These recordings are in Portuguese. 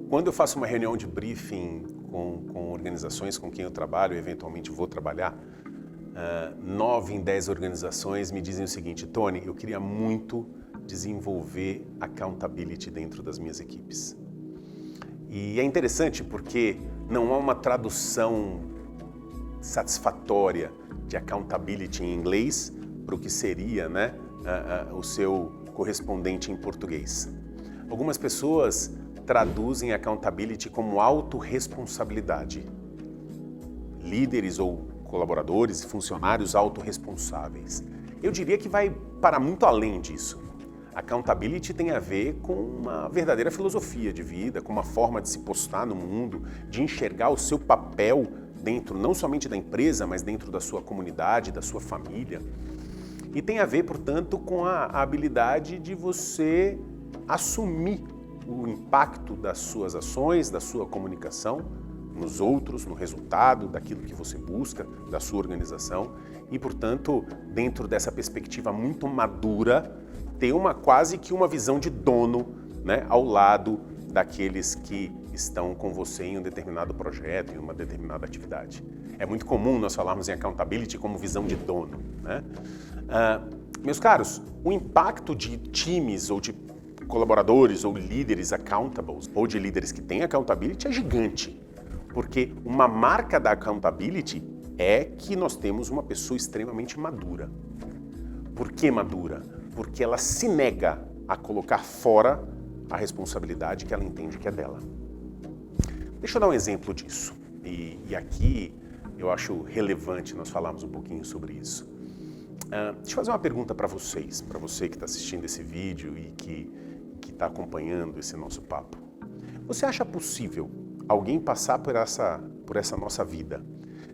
Quando eu faço uma reunião de briefing com organizações com quem eu trabalho, eventualmente vou trabalhar, 9 em 10 organizações me dizem o seguinte: Tony, eu queria muito desenvolver accountability dentro das minhas equipes. E é interessante porque não há uma tradução satisfatória de accountability em inglês para o que seria, o seu correspondente em português. Algumas pessoas traduzem accountability como autorresponsabilidade. Líderes ou colaboradores e funcionários autorresponsáveis. Eu diria que vai para muito além disso. Accountability tem a ver com uma verdadeira filosofia de vida, com uma forma de se postar no mundo, de enxergar o seu papel dentro não somente da empresa, mas dentro da sua comunidade, da sua família. E tem a ver, portanto, com a habilidade de você assumir o impacto das suas ações, da sua comunicação nos outros, no resultado daquilo que você busca, da sua organização e, portanto, dentro dessa perspectiva muito madura, ter quase que uma visão de dono, ao lado daqueles que estão com você em um determinado projeto, em uma determinada atividade. É muito comum nós falarmos em accountability como visão de dono. Meus caros, o impacto de times ou de colaboradores ou líderes accountables ou de líderes que têm accountability é gigante, porque uma marca da accountability é que nós temos uma pessoa extremamente madura. Por que madura? Porque ela se nega a colocar fora a responsabilidade que ela entende que é dela. Deixa eu dar um exemplo disso. E aqui eu acho relevante nós falarmos um pouquinho sobre isso. Deixa eu fazer uma pergunta para vocês, para você que está assistindo esse vídeo e que está acompanhando esse nosso papo. Você acha possível alguém passar por essa nossa vida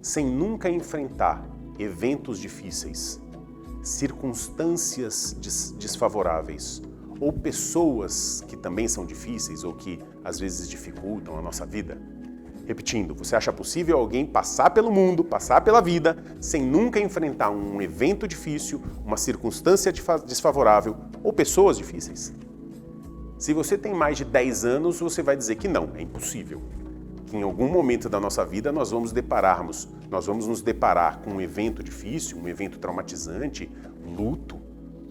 sem nunca enfrentar eventos difíceis, circunstâncias desfavoráveis ou pessoas que também são difíceis ou que às vezes dificultam a nossa vida? Repetindo, você acha possível alguém passar pelo mundo, passar pela vida, sem nunca enfrentar um evento difícil, uma circunstância desfavorável ou pessoas difíceis? Se você tem mais de 10 anos, você vai dizer que não, é impossível. Que em algum momento da nossa vida nós vamos nos deparar com um evento difícil, um evento traumatizante, um luto.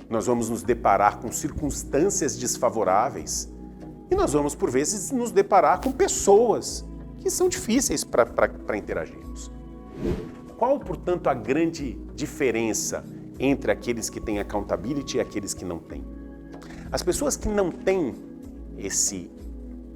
Nós vamos nos deparar com circunstâncias desfavoráveis. E nós vamos, por vezes, nos deparar com pessoas que são difíceis para interagirmos. Qual, portanto, a grande diferença entre aqueles que têm accountability e aqueles que não têm? As pessoas que não têm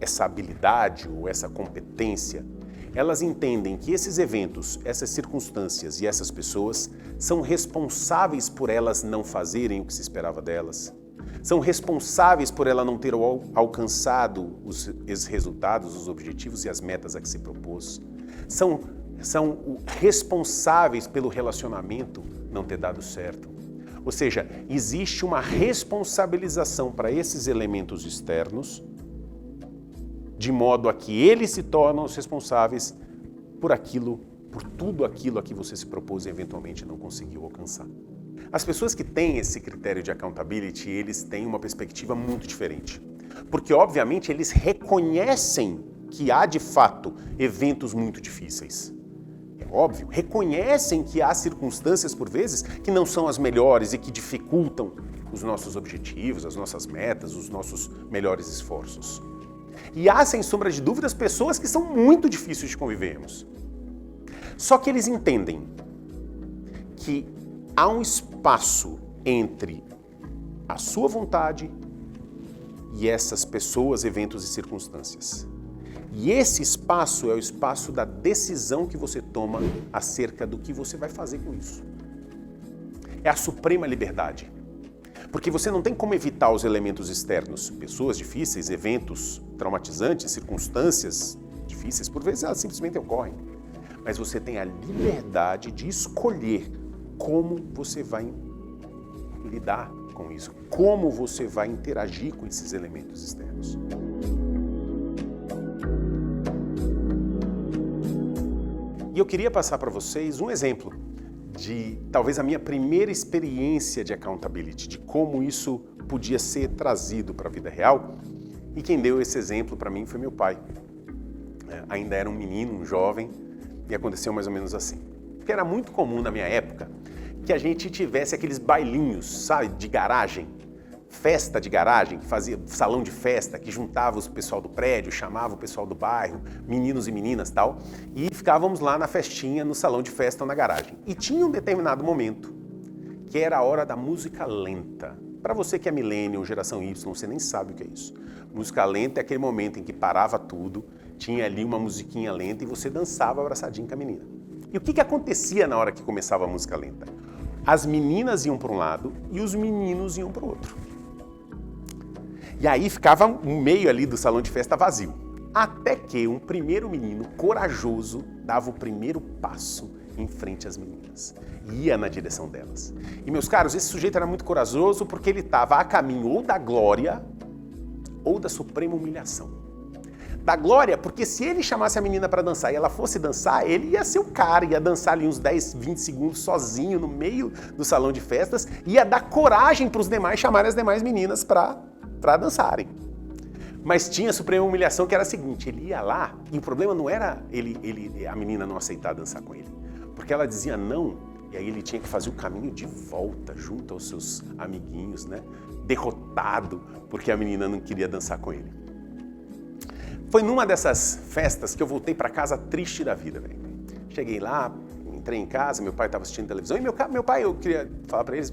essa habilidade ou essa competência, elas entendem que esses eventos, essas circunstâncias e essas pessoas são responsáveis por elas não fazerem o que se esperava delas. São responsáveis por ela não ter alcançado os resultados, os objetivos e as metas a que se propôs. São responsáveis pelo relacionamento não ter dado certo. Ou seja, existe uma responsabilização para esses elementos externos, de modo a que eles se tornam os responsáveis por tudo aquilo a que você se propôs e eventualmente não conseguiu alcançar. As pessoas que têm esse critério de accountability, eles têm uma perspectiva muito diferente. Porque, obviamente, eles reconhecem que há, de fato, eventos muito difíceis. É óbvio, reconhecem que há circunstâncias, por vezes, que não são as melhores e que dificultam os nossos objetivos, as nossas metas, os nossos melhores esforços. E há, sem sombra de dúvidas, pessoas que são muito difíceis de convivermos. Só que eles entendem que há um espaço entre a sua vontade e essas pessoas, eventos e circunstâncias. E esse espaço é o espaço da decisão que você toma acerca do que você vai fazer com isso. É a suprema liberdade. Porque você não tem como evitar os elementos externos, pessoas difíceis, eventos traumatizantes, circunstâncias difíceis, por vezes elas simplesmente ocorrem. Mas você tem a liberdade de escolher como você vai lidar com isso, como você vai interagir com esses elementos externos. E eu queria passar para vocês um exemplo de talvez a minha primeira experiência de accountability, de como isso podia ser trazido para a vida real, E quem deu esse exemplo para mim foi meu pai. Ainda era um menino, um jovem, e aconteceu mais ou menos assim. Porque era muito comum na minha época que a gente tivesse aqueles bailinhos, sabe, de garagem, festa de garagem, que fazia salão de festa, que juntava o pessoal do prédio, chamava o pessoal do bairro, meninos e meninas e tal, e ficávamos lá na festinha, no salão de festa ou na garagem. E tinha um determinado momento que era a hora da música lenta. Para você que é millennial, geração Y, você nem sabe o que é isso. Música lenta é aquele momento em que parava tudo, tinha ali uma musiquinha lenta e você dançava abraçadinho com a menina. E o que acontecia na hora que começava a música lenta? As meninas iam para um lado e os meninos iam para o outro. E aí ficava um meio ali do salão de festa vazio. Até que um primeiro menino corajoso dava o primeiro passo em frente às meninas. Ia na direção delas. E, meus caros, esse sujeito era muito corajoso porque ele estava a caminho ou da glória ou da suprema humilhação. Da glória, porque se ele chamasse a menina para dançar e ela fosse dançar, ele ia ser o cara, ia dançar ali uns 10, 20 segundos sozinho no meio do salão de festas, ia dar coragem para os demais chamarem as demais meninas para dançarem. Mas tinha a suprema humilhação que era a seguinte, ele ia lá e o problema não era a menina não aceitar dançar com ele, porque ela dizia não e aí ele tinha que fazer o caminho de volta junto aos seus amiguinhos, né? Derrotado porque a menina não queria dançar com ele. Foi numa dessas festas que eu voltei para casa triste da vida, velho. Cheguei lá, entrei em casa, meu pai estava assistindo televisão e meu pai, eu queria falar para eles,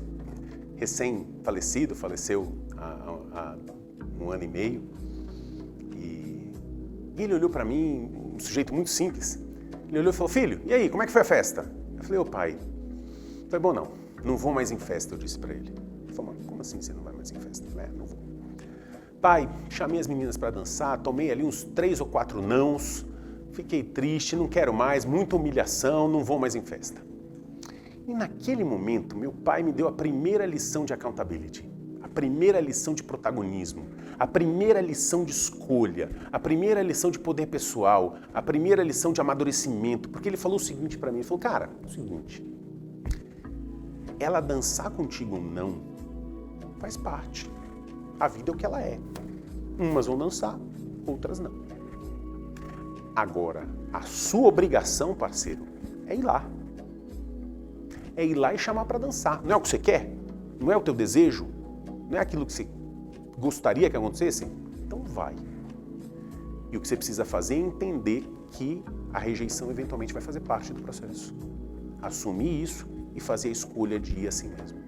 recém-falecido, faleceu há 1 ano e meio. E ele olhou para mim, um sujeito muito simples. Ele olhou e falou, filho, e aí, como é que foi a festa? Eu falei, pai, foi bom não vou mais em festa, eu disse para ele. Ele falou, como assim você não vai mais em festa? Não vou. Pai, chamei as meninas para dançar, tomei ali uns 3 ou 4 nãos, fiquei triste, não quero mais, muita humilhação, não vou mais em festa. E naquele momento, meu pai me deu a primeira lição de accountability, a primeira lição de protagonismo, a primeira lição de escolha, a primeira lição de poder pessoal, a primeira lição de amadurecimento, porque ele falou o seguinte para mim, ele falou, cara, é o seguinte, ela dançar contigo ou não, faz parte. A vida é o que ela é. Umas vão dançar, outras não. Agora, a sua obrigação, parceiro, é ir lá. É ir lá e chamar para dançar. Não é o que você quer? Não é o teu desejo? Não é aquilo que você gostaria que acontecesse? Então vai. E o que você precisa fazer é entender que a rejeição eventualmente vai fazer parte do processo. Assumir isso e fazer a escolha de ir assim mesmo.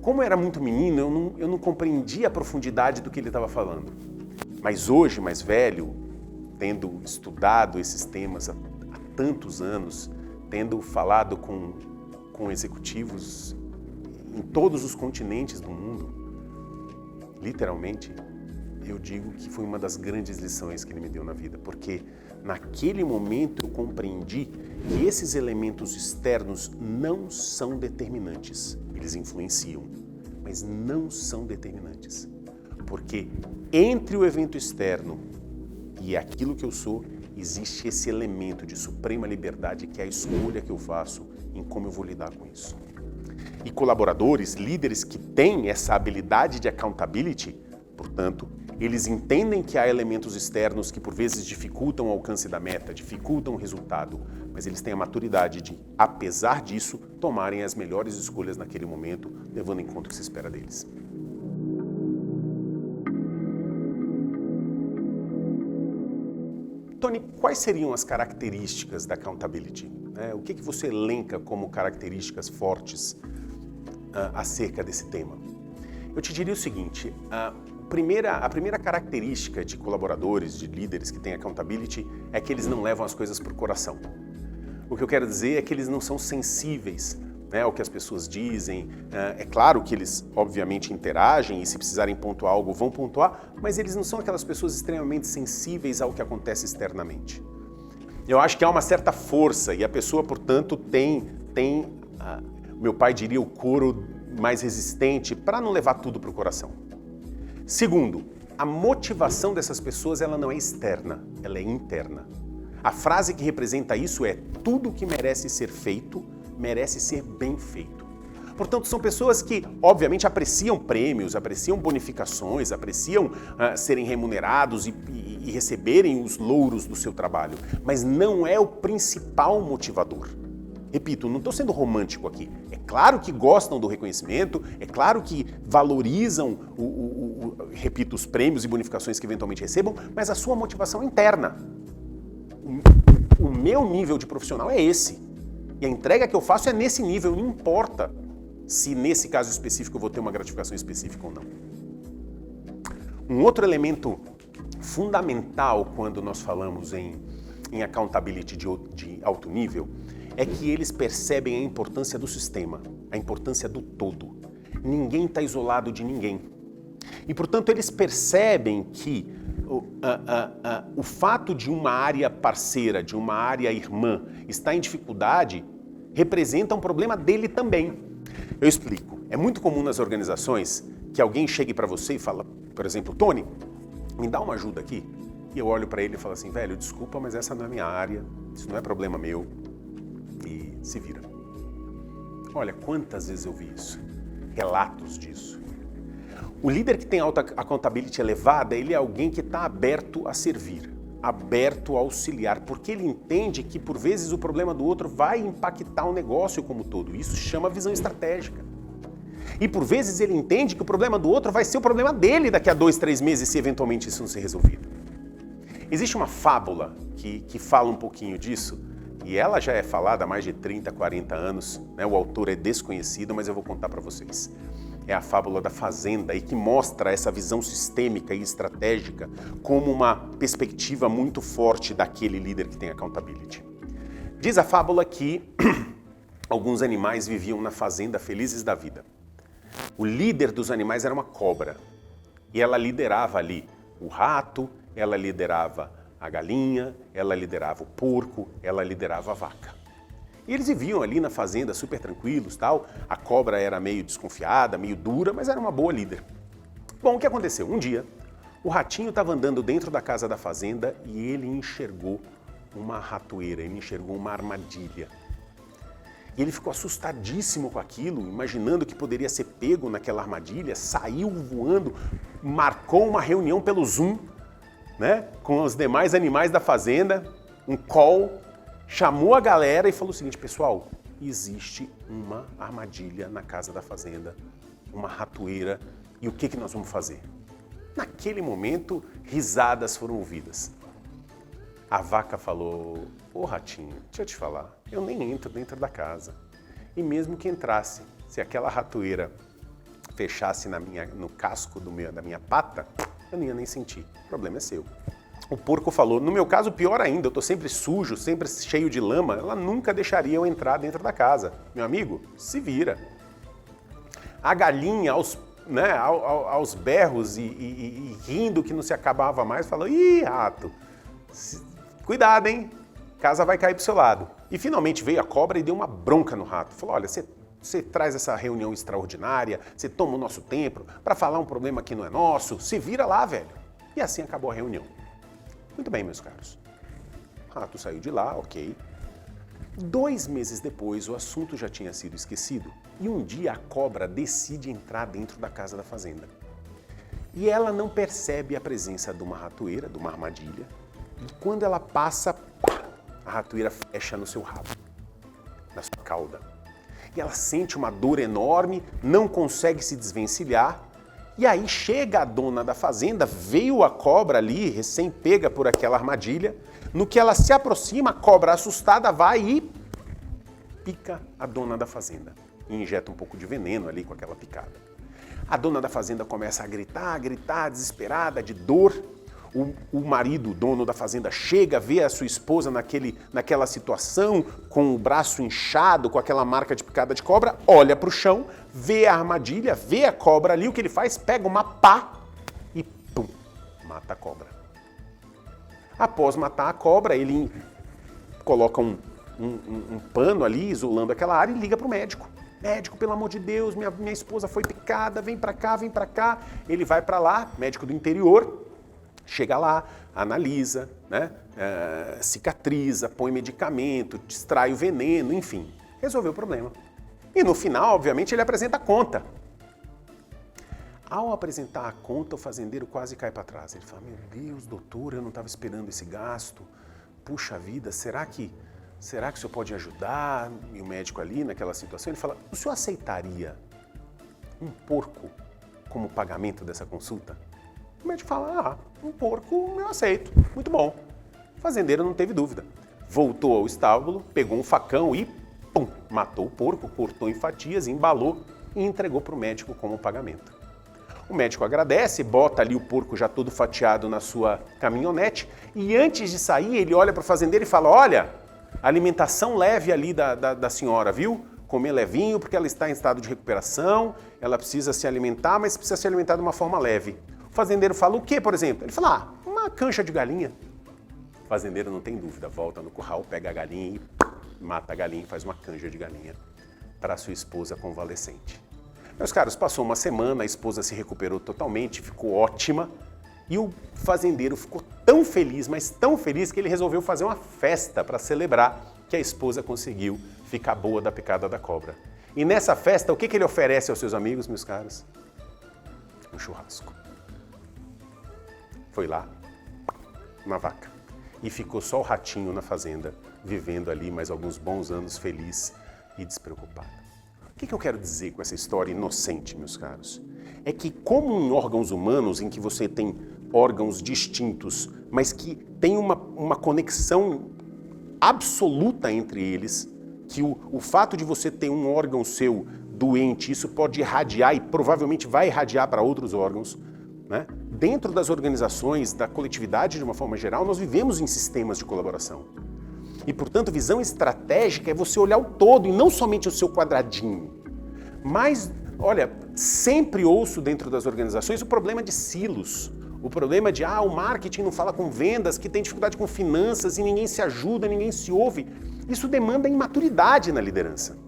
Como eu era muito menino, eu não compreendia a profundidade do que ele estava falando. Mas hoje, mais velho, tendo estudado esses temas há tantos anos, tendo falado com executivos em todos os continentes do mundo, literalmente, eu digo que foi uma das grandes lições que ele me deu na vida, porque naquele momento eu compreendi que esses elementos externos não são determinantes. Eles influenciam, mas não são determinantes. Porque entre o evento externo e aquilo que eu sou, existe esse elemento de suprema liberdade que é a escolha que eu faço em como eu vou lidar com isso. E colaboradores, líderes que têm essa habilidade de accountability, portanto, eles entendem que há elementos externos que por vezes dificultam o alcance da meta, dificultam o resultado, mas eles têm a maturidade de, apesar disso, tomarem as melhores escolhas naquele momento, levando em conta o que se espera deles. Tony, quais seriam as características da accountability? O que você elenca como características fortes acerca desse tema? Eu te diria o seguinte, a primeira característica de colaboradores, de líderes que têm accountability é que eles não levam as coisas para o coração. O que eu quero dizer é que eles não são sensíveis, ao que as pessoas dizem. É claro que eles, obviamente, interagem e se precisarem pontuar algo, vão pontuar, mas eles não são aquelas pessoas extremamente sensíveis ao que acontece externamente. Eu acho que há uma certa força e a pessoa, portanto, tem meu pai diria, o couro mais resistente para não levar tudo para o coração. Segundo, a motivação dessas pessoas ela não é externa, ela é interna. A frase que representa isso é: tudo que merece ser feito, merece ser bem feito. Portanto, são pessoas que, obviamente, apreciam prêmios, apreciam bonificações, apreciam serem remunerados e receberem os louros do seu trabalho, mas não é o principal motivador. Repito, não estou sendo romântico aqui. É claro que gostam do reconhecimento, é claro que valorizam, repito, os prêmios e bonificações que eventualmente recebam, mas a sua motivação é interna. O meu nível de profissional é esse. E a entrega que eu faço é nesse nível, não importa se nesse caso específico eu vou ter uma gratificação específica ou não. Um outro elemento fundamental quando nós falamos em accountability de alto nível é que eles percebem a importância do sistema, a importância do todo. Ninguém está isolado de ninguém. E, portanto, eles percebem que o fato de uma área parceira, de uma área irmã, estar em dificuldade, representa um problema dele também. Eu explico. É muito comum nas organizações que alguém chegue para você e fala, por exemplo, Tony, me dá uma ajuda aqui. E eu olho para ele e falo assim, velho, desculpa, mas essa não é minha área, isso não é problema meu. E se vira. Olha, quantas vezes eu vi isso. Relatos disso. O líder que tem alta accountability elevada, ele é alguém que está aberto a servir, aberto a auxiliar, porque ele entende que, por vezes, o problema do outro vai impactar o negócio como todo. Isso se chama visão estratégica. E, por vezes, ele entende que o problema do outro vai ser o problema dele daqui a 2, 3 meses, se eventualmente isso não ser resolvido. Existe uma fábula que fala um pouquinho disso, e ela já é falada há mais de 30, 40 anos, né? O autor é desconhecido, mas eu vou contar para vocês. É a fábula da fazenda e que mostra essa visão sistêmica e estratégica como uma perspectiva muito forte daquele líder que tem accountability. Diz a fábula que alguns animais viviam na fazenda felizes da vida. O líder dos animais era uma cobra e ela liderava ali o rato, ela liderava a galinha, ela liderava o porco, ela liderava a vaca. E eles viviam ali na fazenda super tranquilos, tal. A cobra era meio desconfiada, meio dura, mas era uma boa líder. Bom, o que aconteceu? Um dia, o ratinho estava andando dentro da casa da fazenda e ele enxergou uma ratoeira, ele enxergou uma armadilha. E ele ficou assustadíssimo com aquilo, imaginando que poderia ser pego naquela armadilha, saiu voando, marcou uma reunião pelo Zoom, né, com os demais animais da fazenda, um call, chamou a galera e falou o seguinte, pessoal, existe uma armadilha na casa da fazenda, uma ratoeira, e o que nós vamos fazer? Naquele momento, risadas foram ouvidas. A vaca falou, ô ratinho, deixa eu te falar, eu nem entro dentro da casa. E mesmo que entrasse, se aquela ratoeira fechasse no casco da minha pata, eu não ia nem sentir, o problema é seu. O porco falou, no meu caso, pior ainda, eu tô sempre sujo, sempre cheio de lama, ela nunca deixaria eu entrar dentro da casa. Meu amigo, se vira. A galinha, aos berros e rindo que não se acabava mais, falou, ih, rato, cuidado, hein, casa vai cair pro seu lado. E finalmente veio a cobra e deu uma bronca no rato. Falou, olha, você traz essa reunião extraordinária, você toma o nosso tempo para falar um problema que não é nosso, se vira lá, velho. E assim acabou a reunião. Muito bem, meus caros. O rato saiu de lá, ok. 2 meses depois, o assunto já tinha sido esquecido e um dia a cobra decide entrar dentro da casa da fazenda. E ela não percebe a presença de uma ratoeira, de uma armadilha, e quando ela passa, pá, a ratoeira fecha no seu rabo, na sua cauda. E ela sente uma dor enorme, não consegue se desvencilhar. E aí chega a dona da fazenda, veio a cobra ali, recém-pega por aquela armadilha. No que ela se aproxima, a cobra assustada vai e pica a dona da fazenda. E injeta um pouco de veneno ali com aquela picada. A dona da fazenda começa a gritar, desesperada, de dor. O marido, o dono da fazenda, chega, vê a sua esposa naquela situação, com o braço inchado, com aquela marca de picada de cobra, olha para o chão, vê a armadilha, vê a cobra ali, o que ele faz? Pega uma pá e pum, mata a cobra. Após matar a cobra, ele coloca um pano ali, isolando aquela área e liga para o médico. Médico, pelo amor de Deus, minha esposa foi picada, vem para cá. Ele vai para lá, médico do interior, chega lá, analisa, né? Cicatriza, põe medicamento, distrai o veneno, enfim, resolveu o problema. E no final, obviamente, ele apresenta a conta. Ao apresentar a conta, o fazendeiro quase cai para trás. Ele fala, meu Deus, doutor, eu não estava esperando esse gasto. Puxa vida, será que o senhor pode ajudar? E o médico ali, naquela situação, ele fala, o senhor aceitaria um porco como pagamento dessa consulta? O médico fala, um porco eu aceito, muito bom. O fazendeiro não teve dúvida. Voltou ao estábulo, pegou um facão e pum, matou o porco, cortou em fatias, embalou e entregou para o médico como pagamento. O médico agradece, bota ali o porco já todo fatiado na sua caminhonete e antes de sair ele olha para o fazendeiro e fala, olha, alimentação leve ali da senhora, viu? Comer levinho porque ela está em estado de recuperação, ela precisa se alimentar, mas precisa se alimentar de uma forma leve. O fazendeiro fala o quê, por exemplo? Ele fala, uma cancha de galinha. O fazendeiro não tem dúvida, volta no curral, pega a galinha e mata a galinha e faz uma canja de galinha para sua esposa convalescente. Meus caros, passou uma semana, a esposa se recuperou totalmente, ficou ótima e o fazendeiro ficou tão feliz, mas tão feliz que ele resolveu fazer uma festa para celebrar que a esposa conseguiu ficar boa da picada da cobra. E nessa festa, o que ele oferece aos seus amigos, meus caros? Um churrasco. Foi lá, uma vaca. E ficou só o ratinho na fazenda, vivendo ali mais alguns bons anos feliz e despreocupado. O que eu quero dizer com essa história inocente, meus caros? É que como em órgãos humanos, em que você tem órgãos distintos, mas que tem uma conexão absoluta entre eles, que o fato de você ter um órgão seu doente, isso pode irradiar e provavelmente vai irradiar para outros órgãos, né? Dentro das organizações, da coletividade de uma forma geral, nós vivemos em sistemas de colaboração. E, portanto, visão estratégica é você olhar o todo e não somente o seu quadradinho. Mas, olha, sempre ouço dentro das organizações o problema de silos. O problema de, o marketing não fala com vendas, que tem dificuldade com finanças e ninguém se ajuda, ninguém se ouve. Isso demanda imaturidade na liderança.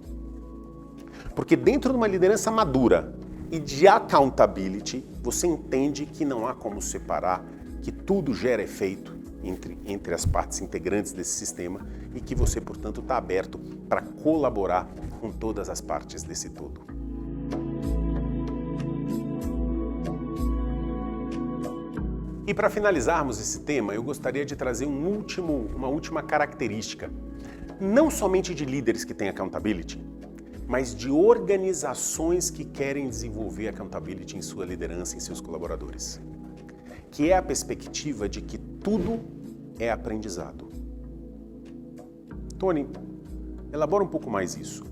Porque dentro de uma liderança madura e de accountability, você entende que não há como separar, que tudo gera efeito entre as partes integrantes desse sistema e que você, portanto, está aberto para colaborar com todas as partes desse todo. E para finalizarmos esse tema, eu gostaria de trazer uma última característica, não somente de líderes que têm accountability, mas de organizações que querem desenvolver accountability em sua liderança, em seus colaboradores, que é a perspectiva de que tudo é aprendizado. Tony, elabora um pouco mais isso.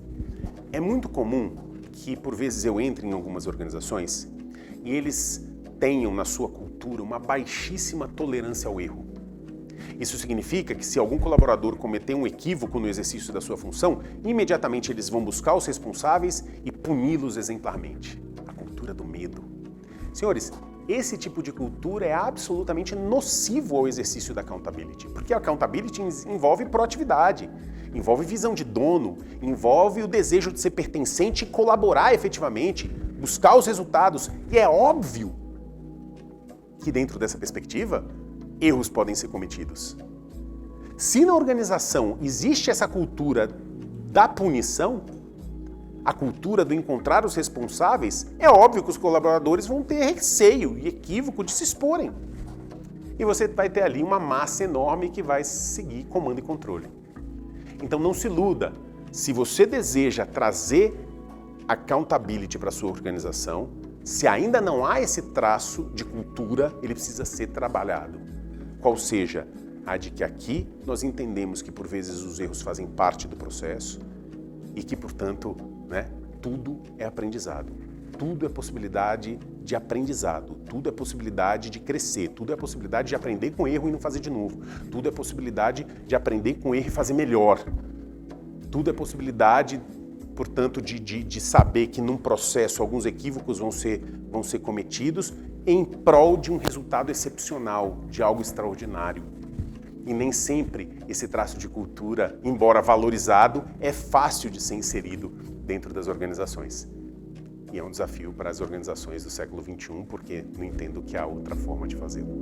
É muito comum que, por vezes, eu entre em algumas organizações e eles tenham na sua cultura uma baixíssima tolerância ao erro. Isso significa que se algum colaborador cometer um equívoco no exercício da sua função, imediatamente eles vão buscar os responsáveis e puni-los exemplarmente. A cultura do medo. Senhores, esse tipo de cultura é absolutamente nocivo ao exercício da accountability, porque a accountability envolve proatividade, envolve visão de dono, envolve o desejo de ser pertencente e colaborar efetivamente, buscar os resultados. E é óbvio que dentro dessa perspectiva, erros podem ser cometidos. Se na organização existe essa cultura da punição, a cultura do encontrar os responsáveis, é óbvio que os colaboradores vão ter receio e equívoco de se exporem. E você vai ter ali uma massa enorme que vai seguir comando e controle. Então não se iluda. Se você deseja trazer accountability para a sua organização, se ainda não há esse traço de cultura, ele precisa ser trabalhado. Qual seja, a de que aqui nós entendemos que por vezes os erros fazem parte do processo e que, portanto, tudo é aprendizado. Tudo é possibilidade de aprendizado, tudo é possibilidade de crescer, tudo é possibilidade de aprender com erro e não fazer de novo. Tudo é possibilidade de aprender com erro e fazer melhor. Tudo é possibilidade, portanto, de saber que num processo alguns equívocos vão ser cometidos em prol de um resultado excepcional, de algo extraordinário. E nem sempre esse traço de cultura, embora valorizado, é fácil de ser inserido dentro das organizações. E é um desafio para as organizações do século XXI, porque não entendo que há outra forma de fazê-lo.